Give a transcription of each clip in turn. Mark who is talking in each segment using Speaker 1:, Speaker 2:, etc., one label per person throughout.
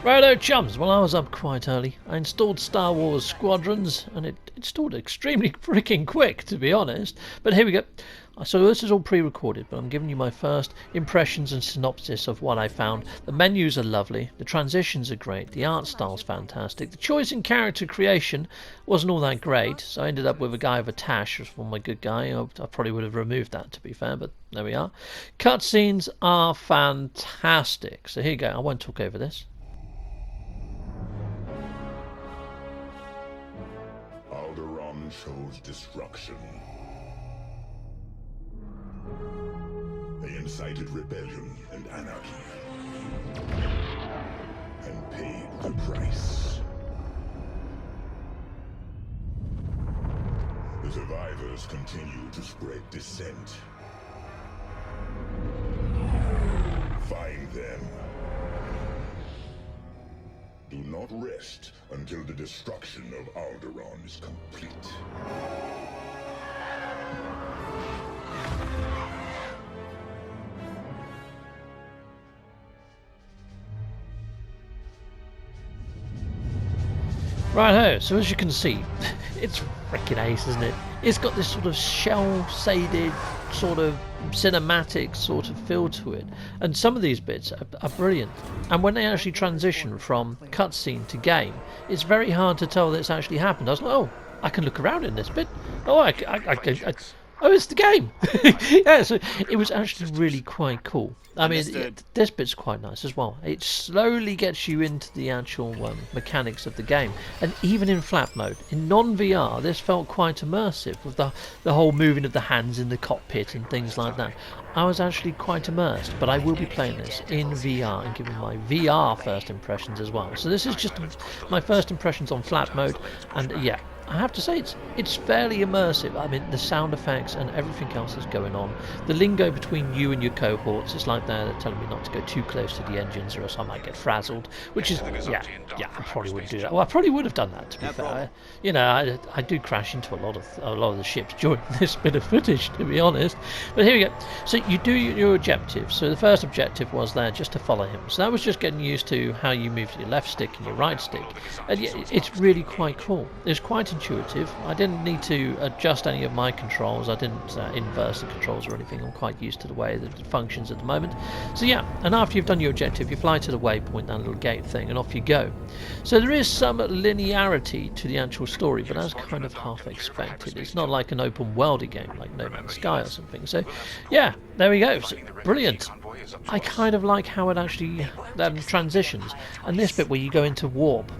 Speaker 1: Righto chums, well I was up quite early. I installed Star Wars Squadrons and it installed extremely freaking quick, to be honest. But here we go. So this is all pre-recorded, but I'm giving you my first impressions and synopsis of what I found. The menus are lovely, the transitions are great, the art style's fantastic, the choice in character creation wasn't all that great, so I ended up with a guy with a tash, which was my good guy. I probably would have removed that, to be fair, but there we are. Cutscenes are fantastic. So here you go, I won't talk over this.
Speaker 2: Alderaan chose destruction. They incited rebellion and anarchy, and paid the price. The survivors continue to spread dissent. Find them. Do not rest until the destruction of Alderaan is complete.
Speaker 1: Righto, so as you can see, it's freaking ace, isn't it? It's got this sort of shell-shaded, sort of cinematic sort of feel to it. And some of these bits are brilliant. And when they actually transition from cutscene to game, it's very hard to tell that it's actually happened. I was like, oh, I can look around in this bit. Oh, oh, it's the game. Yeah, so it was actually really quite cool. I mean, this bit's quite nice as well. It slowly gets you into the actual mechanics of the game. And even in flat mode, in non-VR, this felt quite immersive with the whole moving of the hands in the cockpit and things like that. I was actually quite immersed, but I will be playing this in VR and giving my VR first impressions as well. So this is just my first impressions on flat mode, and yeah, I have to say it's fairly immersive. I mean, the sound effects and everything else that's going on, the lingo between you and your cohorts, it's like they're telling me not to go too close to the engines or else I might get frazzled, which is, yeah, I probably wouldn't do that. Well, I probably would have done that, to be fair. You know, I do crash into a lot of the ships during this bit of footage, to be honest. But here we go. So you do your objectives. So the first objective was there just to follow him. So that was just getting used to how you move your left stick and your right stick. And yeah, it's really quite cool. It's quite intuitive. I didn't need to adjust any of my controls. I didn't inverse the controls or anything. I'm quite used to the way that it functions at the moment. So yeah, and after you've done your objective, you fly to the waypoint, that little gate thing, and off you go. So there is some linearity to the actual story, but that's kind of half expected. It's not like an open worldy game like No Man's Sky or something. So yeah, there we go. So, brilliant. I kind of like how it actually transitions. And this bit where you go into warp,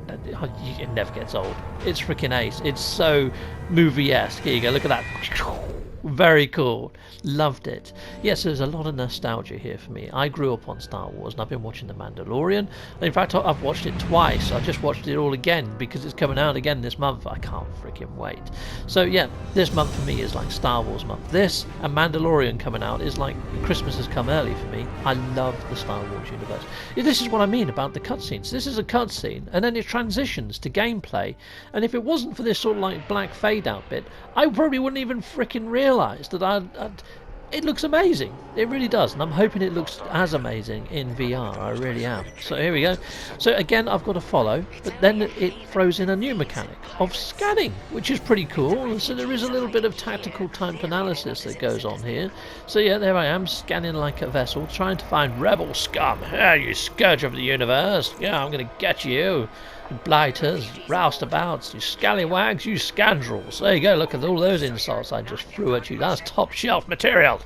Speaker 1: it never gets old. It's freaking ace. It's so movie-esque. Here you go, look at that. Very cool. Loved it. Yes, there's a lot of nostalgia here for me. I grew up on Star Wars and I've been watching The Mandalorian. In fact, I've watched it twice. I just watched it all again because it's coming out again this month. I can't freaking wait. So yeah, this month for me is like Star Wars month. This and Mandalorian coming out is like Christmas has come early for me. I love the Star Wars universe. This is what I mean about the cutscenes. This is a cutscene and then it transitions to gameplay. And if it wasn't for this sort of like black fade out bit, I probably wouldn't even freaking realise that it looks amazing. It really does, and I'm hoping it looks as amazing in VR. I really am. So here we go. So again, I've got to follow, but then it throws in a new mechanic of scanning, which is pretty cool. And so there is a little bit of tactical type analysis that goes on here. So yeah, there I am, scanning like a vessel, trying to find rebel scum. Ah, you scourge of the universe. Yeah, I'm going to get you. You blighters, roustabouts, you scallywags, you scoundrels. There you go, look at all those insults I just threw at you. That's top shelf material.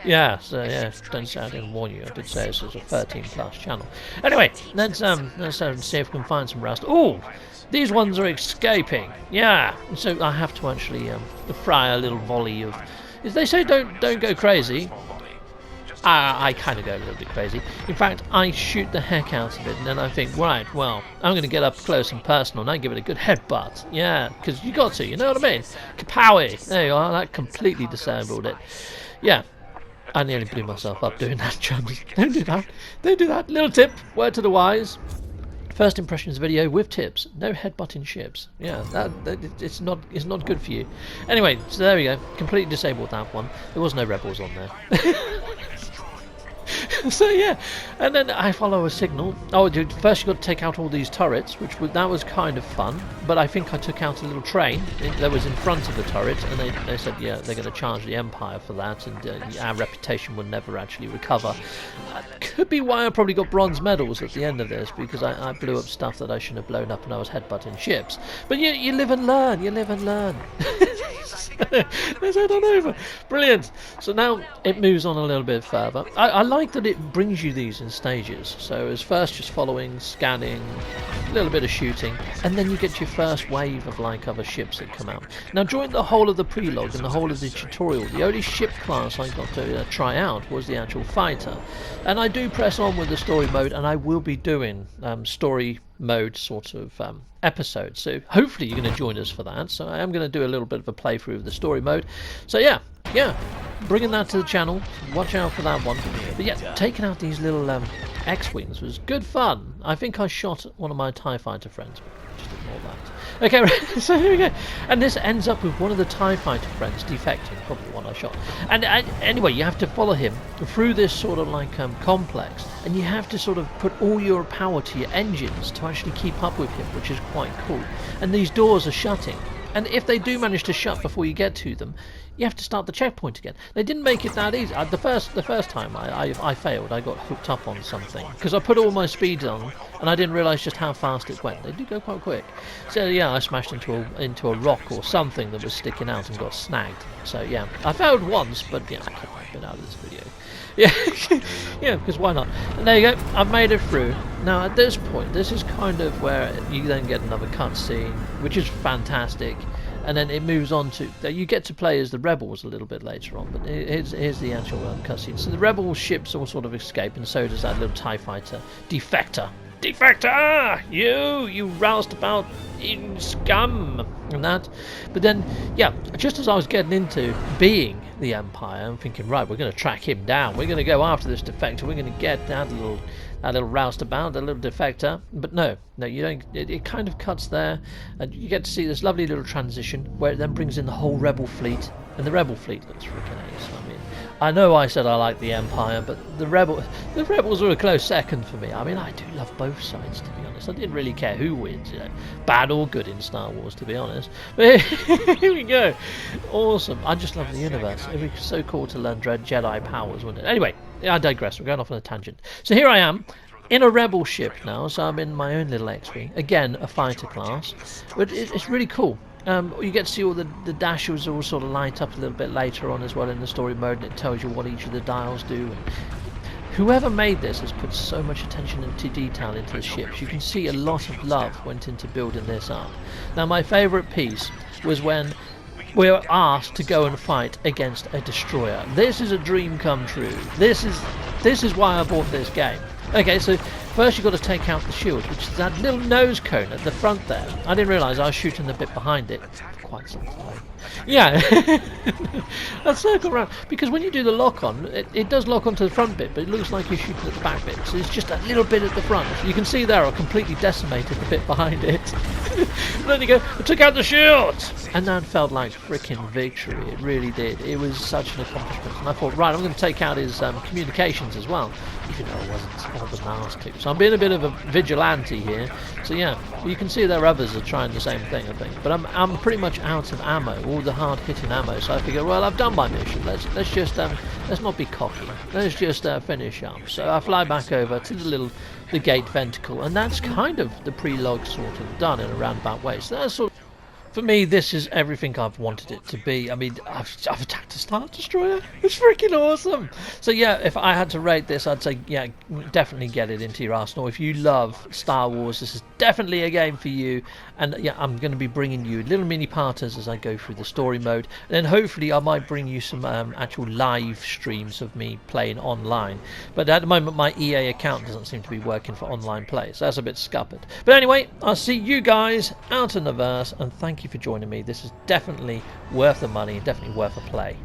Speaker 1: Yeah, so yeah, don't say I didn't warn you. I did say this was a 13+ channel. Anyway, let's see if we can find some rust. Oh, these ones are escaping. Yeah, so I have to actually fry a little volley of. They say don't go crazy. I kind of go a little bit crazy. In fact, I shoot the heck out of it, and then I think, right, well, I'm going to get up close and personal, and I give it a good headbutt. Yeah, because you got to, you know what I mean? Kapowie! There you are, that completely disabled it. Yeah, I nearly blew myself up doing that, chums. Don't do that. Don't do that. Little tip, word to the wise. First impressions video with tips. No headbutting ships. Yeah, it's not good for you. Anyway, so there we go. Completely disabled that one. There was no rebels on there. So yeah, and then I follow a signal. Oh, dude, first you got to take out all these turrets, that was kind of fun. But I think I took out a little train that was in front of the turret, and they said, yeah, they're going to charge the Empire for that, and our reputation will never actually recover. Could be why I probably got bronze medals at the end of this, because I blew up stuff that I shouldn't have blown up, and I was headbutting ships. But you live and learn. You live and learn. Let's head on over. Brilliant. So now it moves on a little bit further. I like that it brings you these in stages. So as first just following, scanning, a little bit of shooting, and then you get your first wave of like other ships that come out. Now during the whole of the prologue and the whole of the tutorial, the only ship class I got to try out was the actual fighter. And I do press on with the story mode, and I will be doing story mode sort of episodes, so hopefully you're going to join us for that. So I am going to do a little bit of a playthrough of the story mode. So yeah, bringing that to the channel, watch out for that one. But yeah, taking out these little X-Wings was good fun. I think I shot one of my TIE Fighter friends, just ignore that. Okay, right, so here we go. And this ends up with one of the TIE Fighter friends defecting, probably the one I shot. And anyway, you have to follow him through this sort of like complex, and you have to sort of put all your power to your engines to actually keep up with him, which is quite cool. And these doors are shutting, and if they do manage to shut before you get to them, you have to start the checkpoint again. They didn't make it that easy. The first time I failed. I got hooked up on something because I put all my speeds on and I didn't realise just how fast it went. They do go quite quick. So yeah, I smashed into a rock or something that was sticking out and got snagged. So yeah, I failed once, but yeah, I can't get out of this video. Yeah, yeah, because why not? And there you go, I've made it through. Now at this point, this is kind of where you then get another cutscene, which is fantastic. And then it moves on to, you get to play as the rebels a little bit later on, but here's the actual cutscene. So the rebel ships all sort of escape, and so does that little TIE fighter. Defector! Defector! You roustabout in scum! And that. But then, yeah, just as I was getting into being the Empire, I'm thinking, right, we're going to track him down. We're going to go after this defector. We're going to get that little roustabout, that little defector. But no, you don't. It kind of cuts there, and you get to see this lovely little transition where it then brings in the whole rebel fleet, and the rebel fleet looks freaking ace. I mean, I know I said I like the Empire, but the rebels were a close second for me. I mean, I do love both sides, to be honest. I didn't really care who wins, bad or good in Star Wars, to be honest. But here we go, awesome. I just love the universe. It'd be so cool to learn Jedi powers, wouldn't it? Anyway, I digress. We're going off on a tangent. So here I am in a rebel ship now. So I'm in my own little X-Wing, again a fighter class, but it's really cool. You get to see all the dashers all sort of light up a little bit later on as well in the story mode, and it tells you what each of the dials do. And whoever made this has put so much attention into detail into the ships. You can see a lot of love went into building this up. Now my favourite piece was when we were asked to go and fight against a destroyer. This is a dream come true. This is why I bought this game. Okay, so first you've got to take out the shield, which is that little nose cone at the front there. I didn't realise I was shooting the bit behind it. Quite some time. Yeah, I'll circle around, because when you do the lock-on, it does lock onto the front bit, but it looks like you're shooting at the back bit, so it's just a little bit at the front. You can see there I completely decimated the bit behind it. Then you go, I took out the shields! And that felt like frickin' victory, it really did. It was such an accomplishment, and I thought, right, I'm going to take out his communications as well, even though I wasn't all the last two. So I'm being a bit of a vigilante here. So yeah, you can see there others are trying the same thing, I think. But I'm pretty much out of ammo, all the hard-hitting ammo. So I figure, well, I've done my mission. Let's just let's not be cocky. Let's just finish up. So I fly back over to the gate venticle, and that's kind of the prologue sort of done in a roundabout way. So that's sort of, for me, this is everything I've wanted it to be. I mean, I've attacked a Star Destroyer. It's freaking awesome. So yeah, if I had to rate this, I'd say, yeah, definitely get it into your arsenal. If you love Star Wars, this is definitely a game for you. And yeah, I'm going to be bringing you little mini parters as I go through the story mode. And then hopefully I might bring you some actual live streams of me playing online. But at the moment, my EA account doesn't seem to be working for online play, so that's a bit scuppered. But anyway, I'll see you guys out in the verse, and thank you for joining me. This is definitely worth the money, definitely worth a play.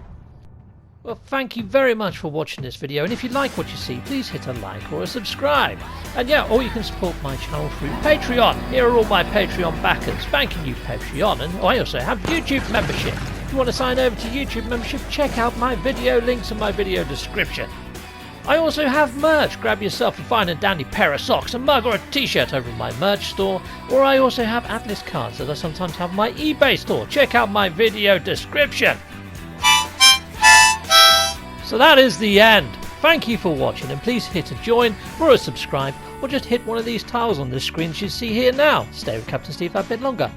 Speaker 1: Well, thank you very much for watching this video, and if you like what you see, please hit a like or a subscribe. And yeah, or you can support my channel through Patreon. Here are all my Patreon backers. Thanking you, Patreon. And I also have YouTube membership. If you want to sign over to YouTube membership, check out my video links in my video description. I also have merch. Grab yourself a fine and dandy pair of socks, a mug or a t-shirt over my merch store. Or I also have Atlas cards that I sometimes have on my eBay store. Check out my video description. So that is the end. Thank you for watching, and please hit a join or a subscribe, or just hit one of these tiles on this screen that you see here now. Stay with Captain Steve a bit longer.